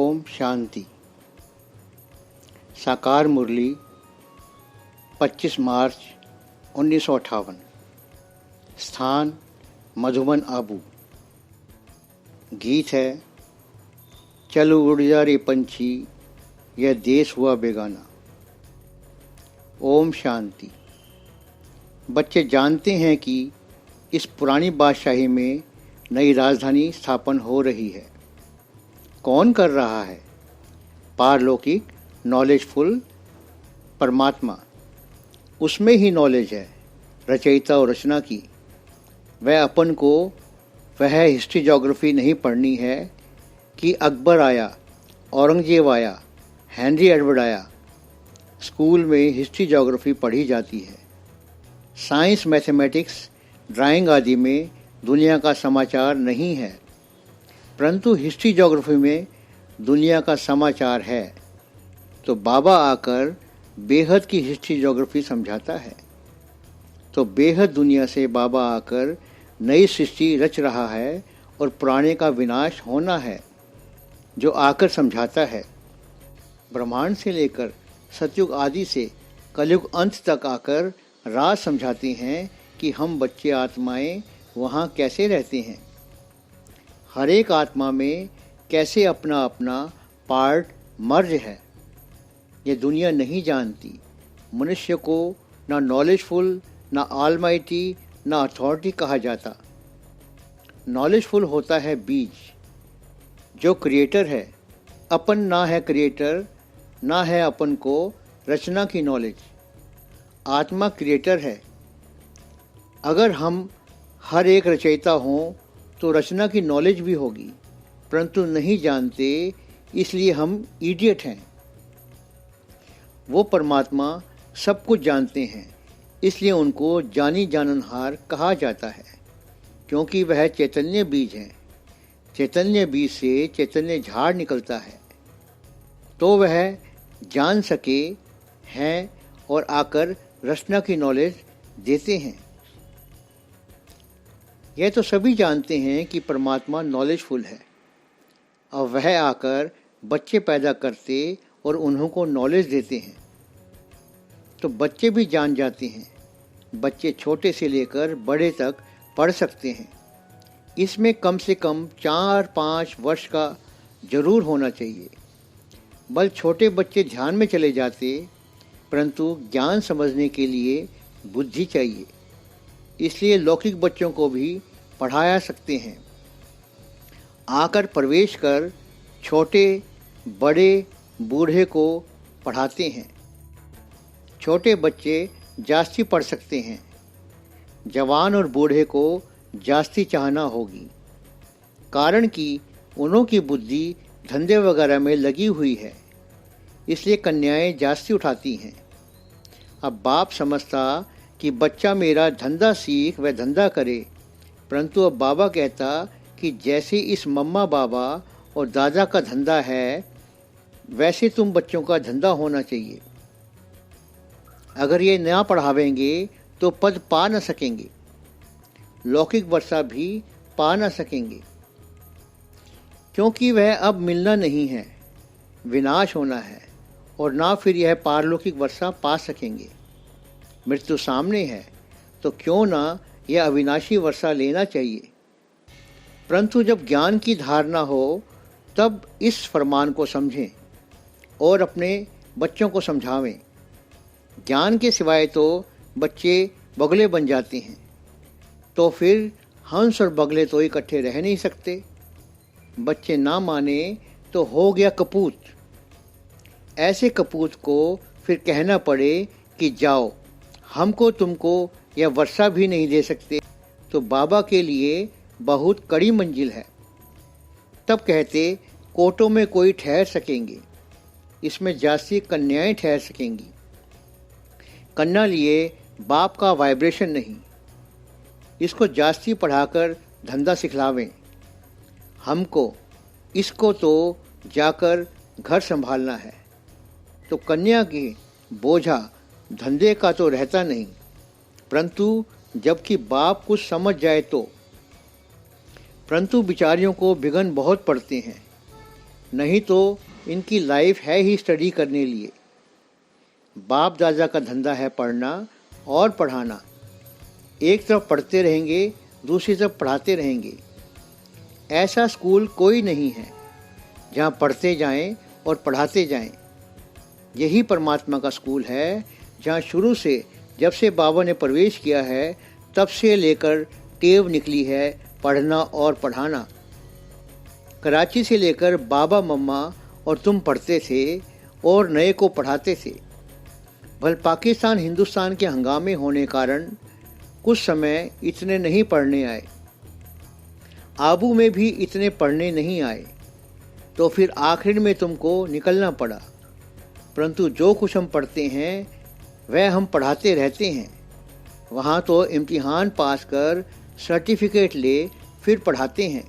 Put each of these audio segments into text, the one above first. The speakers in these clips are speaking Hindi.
ओम शांति। साकार मुरली 25 मार्च 1958। स्थान मधुबन आबू। गीत है चलो उड़ जा रे पंछी, यह देश हुआ बेगाना। ओम शांति। बच्चे जानते हैं कि इस पुरानी बादशाही में नई राजधानी स्थापन हो रही है। कौन कर रहा है? पारलौकिक नॉलेजफुल परमात्मा। उसमें ही नॉलेज है, रचयिता और रचना की। वह अपन को वह हिस्ट्री ज्योग्राफी नहीं पढ़नी है कि अकबर आया, औरंगजेब आया, हेनरी एडवर्ड आया। स्कूल में हिस्ट्री ज्योग्राफी पढ़ी जाती है। साइंस, मैथमेटिक्स, ड्राइंग आदि में दुनिया का समाचार नहीं है, परंतु हिस्ट्री ज्योग्राफी में दुनिया का समाचार है। तो बाबा आकर बेहद की हिस्ट्री ज्योग्राफी समझाता है। तो बेहद दुनिया से बाबा आकर नई सृष्टि रच रहा है और पुराने का विनाश होना है, जो आकर समझाता है। ब्रह्मांड से लेकर सतयुग आदि से कलयुग अंत तक आकर राज समझाते हैं कि हम बच्चे आत्माएं वहाँ कैसे रहते हैं। हर एक आत्मा में कैसे अपना अपना पार्ट मर्ज है, ये दुनिया नहीं जानती। मनुष्य को ना नॉलेजफुल, ना ऑलमाइटी, ना अथॉरिटी कहा जाता। नॉलेजफुल होता है बीज, जो क्रिएटर है। अपन ना है क्रिएटर, ना है अपन को रचना की नॉलेज। आत्मा क्रिएटर है। अगर हम हर एक रचयिता हों तो रचना की नॉलेज भी होगी, परंतु नहीं जानते, इसलिए हम इडियट हैं। वो परमात्मा सब कुछ जानते हैं, इसलिए उनको जानी जाननहार कहा जाता है, क्योंकि वह चैतन्य बीज हैं। चैतन्य बीज से चैतन्य झाड़ निकलता है, तो वह जान सके हैं और आकर रचना की नॉलेज देते हैं। यह तो सभी जानते हैं कि परमात्मा नॉलेजफुल है, और वह आकर बच्चे पैदा करते और उन्हों को नॉलेज देते हैं। तो बच्चे भी जान जाते हैं। बच्चे छोटे से लेकर बड़े तक पढ़ सकते हैं। इसमें कम से कम 4-5 वर्ष का जरूर होना चाहिए। बल छोटे बच्चे ध्यान में चले जाते, परंतु ज्ञान समझने के लिए बुद्धि चाहिए। इसलिए लौकिक बच्चों को भी पढ़ाया सकते हैं। आकर प्रवेश कर छोटे बड़े बूढ़े को पढ़ाते हैं। छोटे बच्चे जास्ती पढ़ सकते हैं। जवान और बूढ़े को जास्ती चाहना होगी, कारण कि उन्हों की बुद्धि धंधे वगैरह में लगी हुई है, इसलिए कन्याएं जास्ती उठाती हैं। अब बाप समझता कि बच्चा मेरा धंधा सीख वह धंधा करे, परंतु अब बाबा कहता कि जैसे इस मम्मा बाबा और दादा का धंधा है, वैसे तुम बच्चों का धंधा होना चाहिए। अगर ये ना पढ़ावेंगे तो पद पा न सकेंगे, लौकिक वर्षा भी पा न सकेंगे, क्योंकि वह अब मिलना नहीं है, विनाश होना है, और ना फिर यह पारलौकिक वर्षा पा सकेंगे। मृत्यु सामने है, तो क्यों ना यह अविनाशी वर्षा लेना चाहिए। परंतु जब ज्ञान की धारणा हो, तब इस फरमान को समझें और अपने बच्चों को समझावें। ज्ञान के सिवाय तो बच्चे बगले बन जाते हैं, तो फिर हंस और बगले तो इकट्ठे रह नहीं सकते। बच्चे ना माने तो हो गया कपूत। ऐसे कपूत को फिर कहना पड़े कि जाओ, हमको तुमको यह वर्षा भी नहीं दे सकते, तो बाबा के लिए बहुत कड़ी मंजिल है। तब कहते कोटों में कोई ठहर सकेंगे, इसमें जास्ती कन्याएं ठहर सकेंगी। कन्या लिए बाप का वाइब्रेशन नहीं। इसको जास्ती पढ़ाकर धंधा सिखलावें। हमको इसको तो जाकर घर संभालना है, तो कन्या की बोझा धंधे का तो रहता नहीं, परंतु जबकि बाप कुछ समझ जाए तो। परंतु बिचारियों को विघन बहुत पड़ते हैं। नहीं तो इनकी लाइफ है ही स्टडी करने लिए। बाप दादा का धंधा है पढ़ना और पढ़ाना। एक तरफ पढ़ते रहेंगे, दूसरी तरफ पढ़ाते रहेंगे। ऐसा स्कूल कोई नहीं है जहाँ पढ़ते जाएं और पढ़ाते जाएं। यही परमात्मा का स्कूल है, जहाँ शुरू से जब से बाबा ने प्रवेश किया है तब से लेकर टेव निकली है पढ़ना और पढ़ाना। कराची से लेकर बाबा मम्मा और तुम पढ़ते थे और नए को पढ़ाते थे। भले पाकिस्तान हिंदुस्तान के हंगामे होने कारण कुछ समय इतने नहीं पढ़ने आए, आबू में भी इतने पढ़ने नहीं आए, तो फिर आखिर में तुमको निकलना पड़ा। परंतु जो कुछ हम पढ़ते हैं वह हम पढ़ाते रहते हैं। वहाँ तो इम्तिहान पास कर सर्टिफिकेट ले फिर पढ़ाते हैं,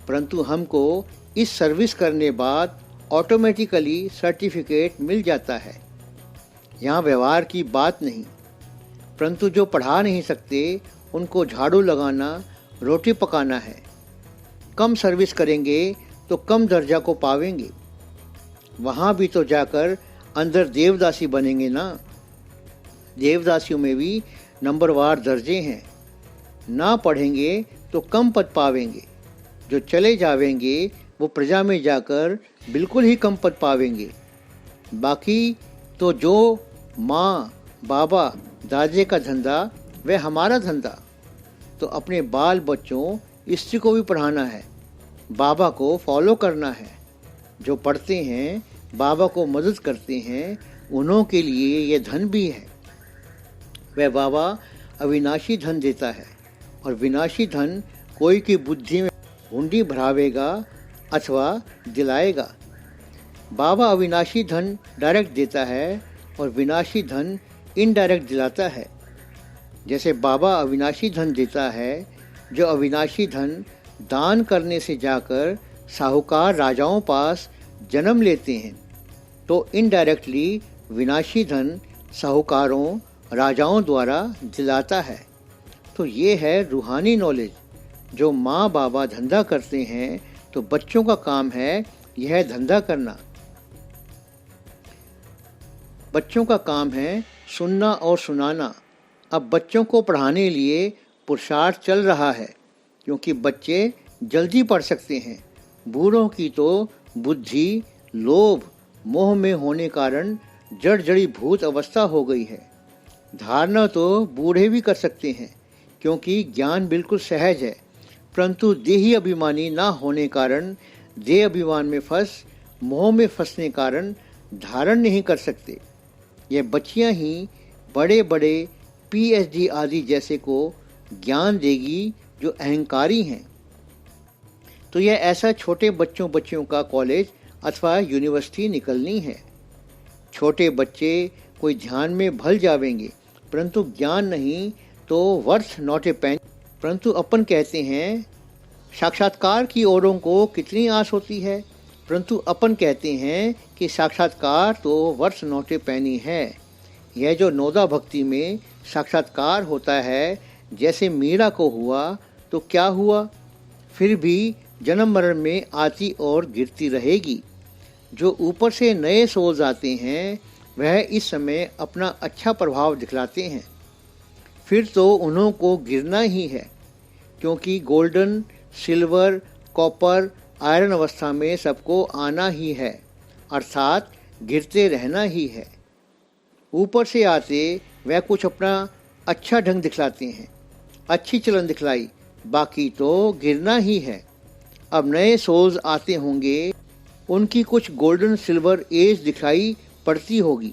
परंतु हमको इस सर्विस करने बाद ऑटोमेटिकली सर्टिफिकेट मिल जाता है। यहाँ व्यवहार की बात नहीं। परंतु जो पढ़ा नहीं सकते उनको झाड़ू लगाना, रोटी पकाना है। कम सर्विस करेंगे तो कम दर्जा को पावेंगे। वहाँ भी तो जाकर अंदर देवदासी बनेंगे ना। देवदासियों में भी नंबरवार दर्जे हैं। ना पढ़ेंगे तो कम पद पावेंगे। जो चले जावेंगे वो प्रजा में जाकर बिल्कुल ही कम पद पावेंगे। बाकी तो जो माँ बाबा दादे का धंधा वह हमारा धंधा। तो अपने बाल बच्चों स्त्री को भी पढ़ाना है, बाबा को फॉलो करना है। जो पढ़ते हैं बाबा को मदद करते हैं उन्हों के लिए यह धन भी है। वह बाबा अविनाशी धन देता है और विनाशी धन कोई की बुद्धि में हुंडी भरावेगा अथवा दिलाएगा। बाबा अविनाशी धन डायरेक्ट देता है और विनाशी धन इनडायरेक्ट दिलाता है। जैसे बाबा अविनाशी धन देता है, जो अविनाशी धन दान करने से जाकर साहूकार राजाओं पास जन्म लेते हैं, तो इनडायरेक्टली विनाशी धन साहूकारों राजाओं द्वारा दिलाता है। तो ये है रूहानी नॉलेज। जो माँ बाबा धंधा करते हैं तो बच्चों का काम है यह धंधा करना। बच्चों का काम है सुनना और सुनाना। अब बच्चों को पढ़ाने लिए पुरुषार्थ चल रहा है, क्योंकि बच्चे जल्दी पढ़ सकते हैं। बूढ़ों की तो बुद्धि लोभ मोह में होने कारण जड़ जड़ी भूत अवस्था हो गई है। धारणा तो बूढ़े भी कर सकते हैं, क्योंकि ज्ञान बिल्कुल सहज है, परंतु देही अभिमानी ना होने कारण देह अभिमान में मोह में फंसने कारण धारण नहीं कर सकते। यह बच्चियां ही बड़े बड़े PhD आदि जैसे को ज्ञान देगी जो अहंकारी हैं। तो यह ऐसा छोटे बच्चों का कॉलेज अथवा यूनिवर्सिटी निकलनी है। छोटे बच्चे कोई ध्यान में भल जावेंगे, परंतु ज्ञान नहीं तो वर्थ नॉट ए पेन। परंतु अपन कहते हैं साक्षात्कार की औरों को कितनी आस होती है, परंतु अपन कहते हैं कि साक्षात्कार तो वर्थ नॉट ए पेनी है। यह जो नौदा भक्ति में साक्षात्कार होता है, जैसे मीरा को हुआ तो क्या हुआ, फिर भी जन्म मरण में आती और गिरती रहेगी। जो ऊपर से नए सोल्स आते हैं वह इस समय अपना अच्छा प्रभाव दिखलाते हैं, फिर तो उन्हों को गिरना ही है, क्योंकि गोल्डन सिल्वर कॉपर आयरन अवस्था में सबको आना ही है, अर्थात गिरते रहना ही है। ऊपर से आते वह कुछ अपना अच्छा ढंग दिखलाते हैं, अच्छी चलन दिखलाई, बाकी तो गिरना ही है। अब नए सोल्स आते होंगे, उनकी कुछ गोल्डन सिल्वर एज दिखाई पड़ती होगी।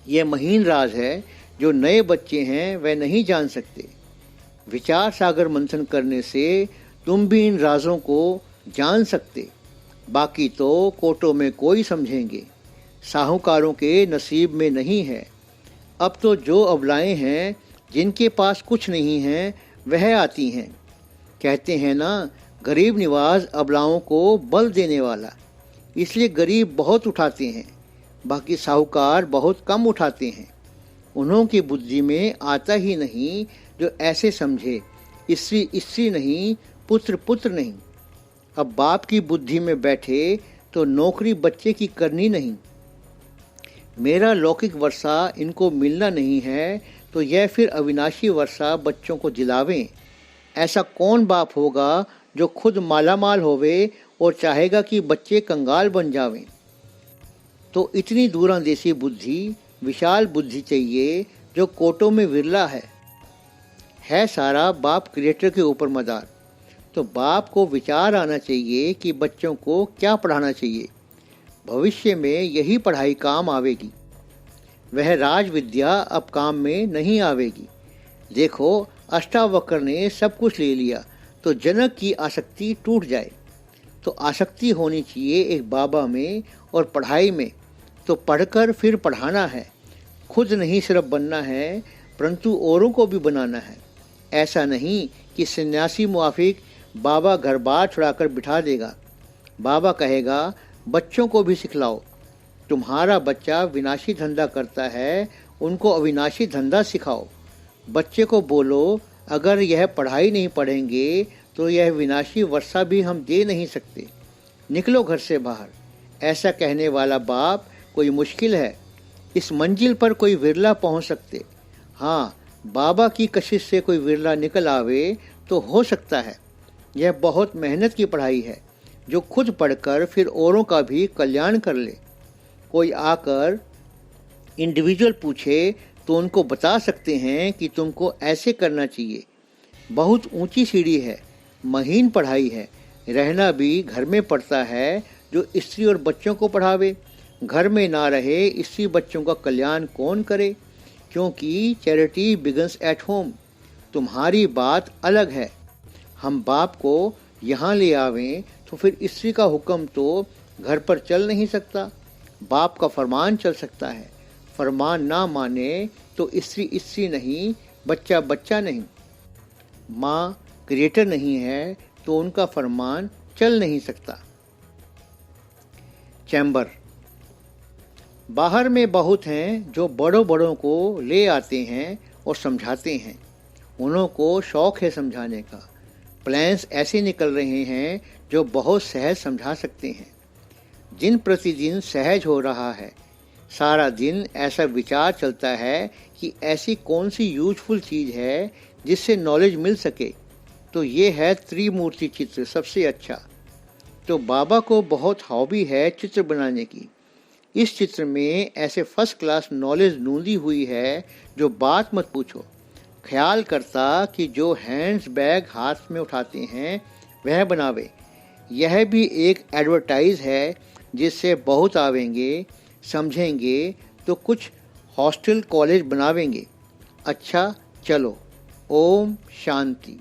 यह महीन राज है जो नए बच्चे हैं वह नहीं जान सकते। विचार सागर मंथन करने से तुम भी इन राजों को जान सकते, बाकी तो कोटों में कोई समझेंगे, साहूकारों के नसीब में नहीं है। अब तो जो अबलाएं हैं जिनके पास कुछ नहीं है वह आती हैं। कहते हैं ना, गरीब निवाज अबलाओं को बल देने वाला, इसलिए गरीब बहुत उठाते हैं, बाकी साहूकार बहुत कम उठाते हैं। उन्हों की बुद्धि में आता ही नहीं जो ऐसे समझे स्त्री स्त्री नहीं पुत्र पुत्र नहीं। अब बाप की बुद्धि में बैठे तो नौकरी बच्चे की करनी नहीं। मेरा लौकिक वर्षा इनको मिलना नहीं है तो यह फिर अविनाशी वर्षा बच्चों को दिलावें। ऐसा कौन बाप होगा जो खुद मालामाल होवे और चाहेगा कि बच्चे कंगाल बन जावें। तो इतनी दूरंदेशी बुद्धि, विशाल बुद्धि चाहिए जो कोटों में विरला है सारा बाप क्रिएटर के ऊपर मदार। तो बाप को विचार आना चाहिए कि बच्चों को क्या पढ़ाना चाहिए। भविष्य में यही पढ़ाई काम आवेगी, वह राज विद्या अब काम में नहीं आवेगी। देखो, अष्टावक्र ने सब कुछ ले लिया तो जनक की आसक्ति टूट जाए। तो आसक्ति होनी चाहिए एक बाबा में और पढ़ाई में। तो पढ़कर फिर पढ़ाना है, खुद नहीं सिर्फ बनना है परंतु औरों को भी बनाना है। ऐसा नहीं कि सन्यासी मुआफिक बाबा घर बार छुड़ाकर बिठा देगा। बाबा कहेगा बच्चों को भी सिखलाओ। तुम्हारा बच्चा विनाशी धंधा करता है, उनको अविनाशी धंधा सिखाओ। बच्चे को बोलो अगर यह पढ़ाई नहीं पढ़ेंगे तो यह विनाशी वर्षा भी हम दे नहीं सकते, निकलो घर से बाहर। ऐसा कहने वाला बाप कोई मुश्किल है। इस मंजिल पर कोई विरला पहुंच सकते। हाँ, बाबा की कशिश से कोई विरला निकल आवे तो हो सकता है। यह बहुत मेहनत की पढ़ाई है जो खुद पढ़कर फिर औरों का भी कल्याण कर ले। कोई आकर इंडिविजुअल पूछे तो उनको बता सकते हैं कि तुमको ऐसे करना चाहिए। बहुत ऊंची सीढ़ी है, महीन पढ़ाई है। रहना भी घर में पड़ता है। जो स्त्री और बच्चों को पढ़ावे, घर में ना रहे, स्त्री बच्चों का कल्याण कौन करे? क्योंकि चैरिटी बिगन्स एट होम। तुम्हारी बात अलग है। हम बाप को यहाँ ले आवें तो फिर स्त्री का हुक्म तो घर पर चल नहीं सकता। बाप का फरमान चल सकता है। फरमान ना माने तो स्त्री स्त्री नहीं, बच्चा बच्चा नहीं। माँ क्रिएटर नहीं है तो उनका फरमान चल नहीं सकता। चैम्बर। बाहर में बहुत हैं जो बड़ों बड़ों को ले आते हैं और समझाते हैं। उन्हों को शौक है समझाने का। प्लान्स ऐसे निकल रहे हैं जो बहुत सहज समझा सकते हैं। दिन प्रतिदिन सहज हो रहा है। सारा दिन ऐसा विचार चलता है कि ऐसी कौन सी यूजफुल चीज़ है जिससे नॉलेज मिल सके। तो ये है त्रिमूर्ति चित्र, सबसे अच्छा। तो बाबा को बहुत हॉबी है चित्र बनाने की। इस चित्र में ऐसे फर्स्ट क्लास नॉलेज नूंदी हुई है जो बात मत पूछो। ख्याल करता कि जो हैंड्स बैग हाथ में उठाते हैं वह बनावे। यह भी एक एडवर्टाइज है जिससे बहुत आवेंगे, समझेंगे तो कुछ हॉस्टल कॉलेज बनावेंगे। अच्छा चलो, ओम शांति।